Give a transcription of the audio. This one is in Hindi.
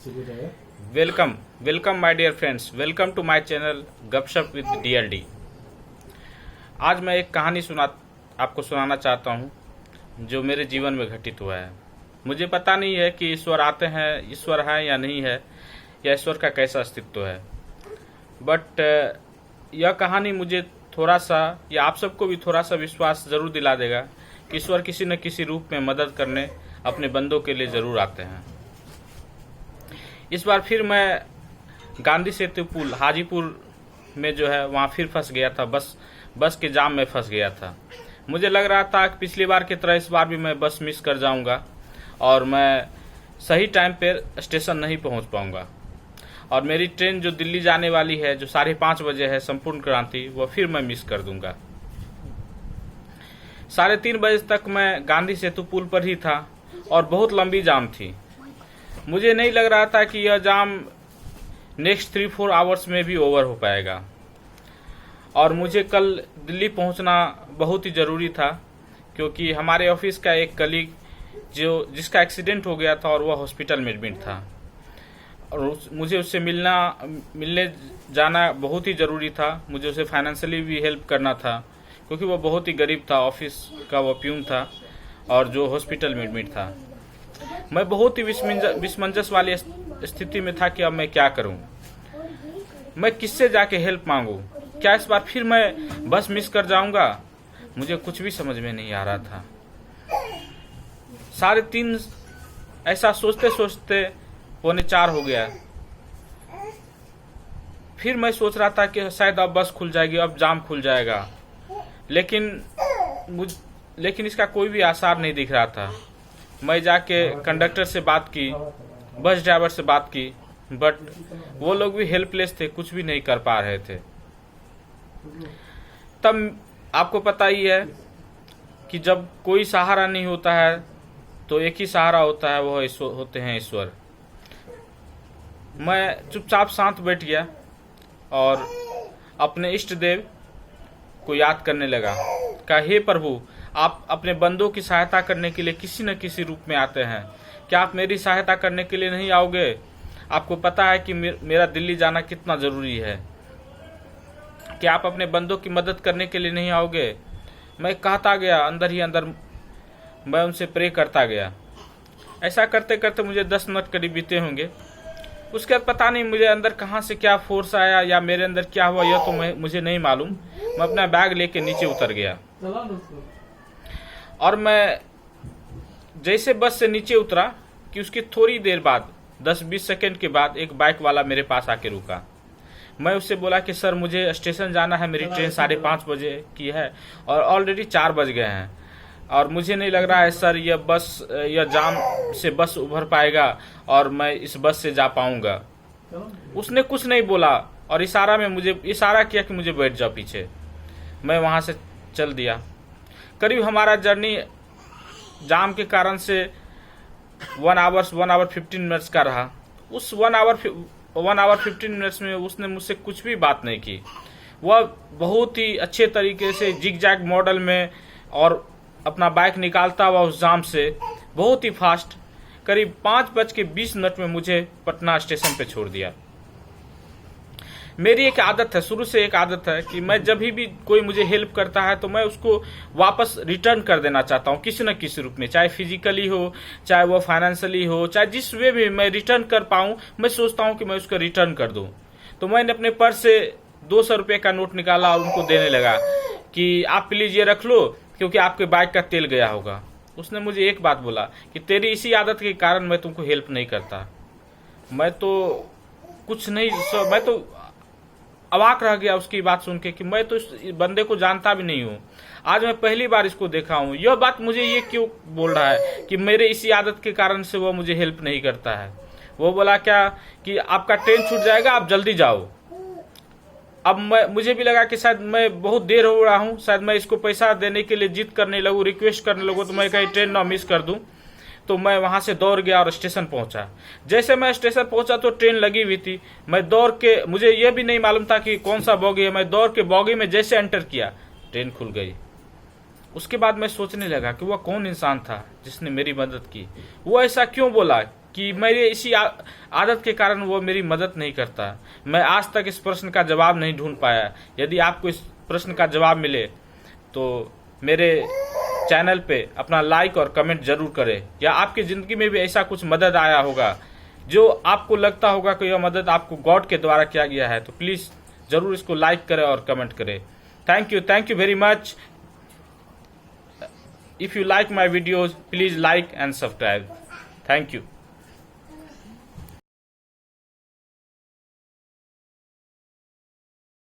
Welcome welcome my dear friends, welcome to my channel Gapshap with DLD. आज मैं एक कहानी आपको सुनाना चाहता हूं जो मेरे जीवन में घटित हुआ है। मुझे पता नहीं है कि ईश्वर आते हैं, ईश्वर है या नहीं है, या ईश्वर का कैसा अस्तित्व है, बट यह कहानी मुझे थोड़ा सा या आप सबको भी थोड़ा सा विश्वास जरूर दिला देगा कि ईश्वर किसी न किसी रूप में मदद करने अपने बंदों के लिए जरूर आते हैं। इस बार फिर मैं गांधी सेतु पुल हाजीपुर में जो है वहाँ फिर फंस गया था। बस के जाम में फंस गया था। मुझे लग रहा था कि पिछली बार की तरह इस बार भी मैं बस मिस कर जाऊंगा और मैं सही टाइम पर स्टेशन नहीं पहुंच पाऊंगा, और मेरी ट्रेन जो दिल्ली जाने वाली है जो 5:30 बजे है संपूर्ण क्रांति, वह फिर मैं मिस कर दूंगा। 3:30 बजे तक मैं गांधी सेतु पुल पर ही था और बहुत लंबी जाम थी। मुझे नहीं लग रहा था कि यह जाम नेक्स्ट 3-4 आवर्स में भी ओवर हो पाएगा, और मुझे कल दिल्ली पहुंचना बहुत ही ज़रूरी था, क्योंकि हमारे ऑफिस का एक कलीग जिसका एक्सीडेंट हो गया था और वह हॉस्पिटल में एडमिट था, और मुझे उससे मिलने जाना बहुत ही ज़रूरी था। मुझे उसे फाइनेंशियली भी हेल्प करना था, क्योंकि वह बहुत ही गरीब था, ऑफिस का वह प्यून था और जो हॉस्पिटल में एडमिट था। मैं बहुत ही विसमंजस वाली स्थिति में था कि अब मैं क्या करूं, मैं किससे जाके हेल्प मांगूं, क्या इस बार फिर मैं बस मिस कर जाऊंगा। मुझे कुछ भी समझ में नहीं आ रहा था। 3:30 ऐसा सोचते सोचते 3:45 हो गया। फिर मैं सोच रहा था कि शायद अब बस खुल जाएगी, अब जाम खुल जाएगा, लेकिन इसका कोई भी आसार नहीं दिख रहा था। मैं जाके कंडक्टर से बात की, बस ड्राइवर से बात की, बट वो लोग भी हेल्पलेस थे, कुछ भी नहीं कर पा रहे थे। तब आपको पता ही है कि जब कोई सहारा नहीं होता है तो एक ही सहारा होता है, वह होते हैं ईश्वर। मैं चुपचाप शांत बैठ गया और अपने इष्ट देव को याद करने लगा। कहा, हे प्रभु, आप अपने बंदों की सहायता करने के लिए किसी न किसी रूप में आते हैं, क्या आप मेरी सहायता करने के लिए नहीं आओगे? आपको पता है कि मेरा दिल्ली जाना कितना जरूरी है, क्या आप अपने बंदों की मदद करने के लिए नहीं आओगे? मैं कहता गया, अंदर ही अंदर मैं उनसे प्रे करता गया। ऐसा करते करते मुझे 10 मिनट करीब बीते होंगे। उसके बाद पता नहीं मुझे अंदर कहाँ से क्या फोर्स आया या मेरे अंदर क्या हुआ, यह तो मुझे नहीं मालूम। मैं अपना बैग लेके नीचे उतर गया, और मैं जैसे बस से नीचे उतरा कि उसकी थोड़ी देर बाद 10-20 सेकंड के बाद एक बाइक वाला मेरे पास आके रुका। मैं उससे बोला कि सर, मुझे स्टेशन जाना है, मेरी ट्रेन 5:30 बजे की है और ऑलरेडी 4 बज गए हैं, और मुझे नहीं लग रहा है सर यह जाम से बस उभर पाएगा और मैं इस बस से जा पाऊंगा। उसने कुछ नहीं बोला और इशारा किया कि मुझे बैठ जाओ पीछे। मैं वहां से चल दिया। करीब हमारा जर्नी जाम के कारण से 1 आवर 15 मिनट्स का रहा। उस 1 आवर 15 मिनट्स में उसने मुझसे कुछ भी बात नहीं की। वह बहुत ही अच्छे तरीके से जिग जैग मॉडल में और अपना बाइक निकालता हुआ उस जाम से बहुत ही फास्ट करीब 5:20 में मुझे पटना स्टेशन पे छोड़ दिया। मेरी एक आदत है, शुरू से एक आदत है कि मैं जब भी कोई मुझे हेल्प करता है तो मैं उसको वापस रिटर्न कर देना चाहता हूँ, किसी न किसी रूप में, चाहे फिजिकली हो, चाहे वो फाइनेंशियली हो, चाहे जिस वे भी मैं रिटर्न कर पाऊँ, मैं सोचता हूँ कि मैं उसको रिटर्न कर दूँ। तो मैंने अपने पर्स से 200 रुपये का नोट निकाला और उनको देने लगा कि आप प्लीज ये रख लो, क्योंकि आपके बाइक का तेल गया होगा। उसने मुझे एक बात बोला कि तेरी इसी आदत के कारण मैं तुमको हेल्प नहीं करता। मैं तो अवाक रह गया उसकी बात सुन के कि मैं तो इस बंदे को जानता भी नहीं हूँ, आज मैं पहली बार इसको देखा हूँ। यह बात मुझे ये क्यों बोल रहा है कि मेरे इसी आदत के कारण से वह मुझे हेल्प नहीं करता है। वो बोला क्या कि आपका ट्रेन छूट जाएगा, आप जल्दी जाओ। अब मुझे भी लगा कि शायद मैं बहुत देर हो रहा हूँ, शायद मैं इसको पैसा देने के लिए जिद करने लगूँ, रिक्वेस्ट करने लगूँ तो मैं कहीं ट्रेन ना मिस कर दूँ। तो मैं वहां से दौड़ गया और स्टेशन पहुंचा। जैसे मैं स्टेशन पहुंचा तो ट्रेन लगी हुई थी। मैं दौड़ के, मुझे यह भी नहीं मालूम था कि कौन सा बॉगी है, मैं दौड़ के बॉगी में जैसे एंटर किया, ट्रेन खुल गई। उसके बाद मैं सोचने लगा कि वह कौन इंसान था जिसने मेरी मदद की, वो ऐसा क्यों बोला कि मेरे इसी आदत के कारण वो मेरी मदद नहीं करता। मैं आज तक इस प्रश्न का जवाब नहीं ढूंढ पाया। यदि आपको इस प्रश्न का जवाब मिले तो मेरे चैनल पे अपना लाइक और कमेंट जरूर करें। या आपकी ज़िंदगी में भी ऐसा कुछ मदद आया होगा जो आपको लगता होगा कि यह मदद आपको गॉड के द्वारा किया गया है, तो प्लीज़ ज़रूर इसको लाइक करें और कमेंट करें। Thank you very much. If you like my videos, please like and subscribe. Thank you.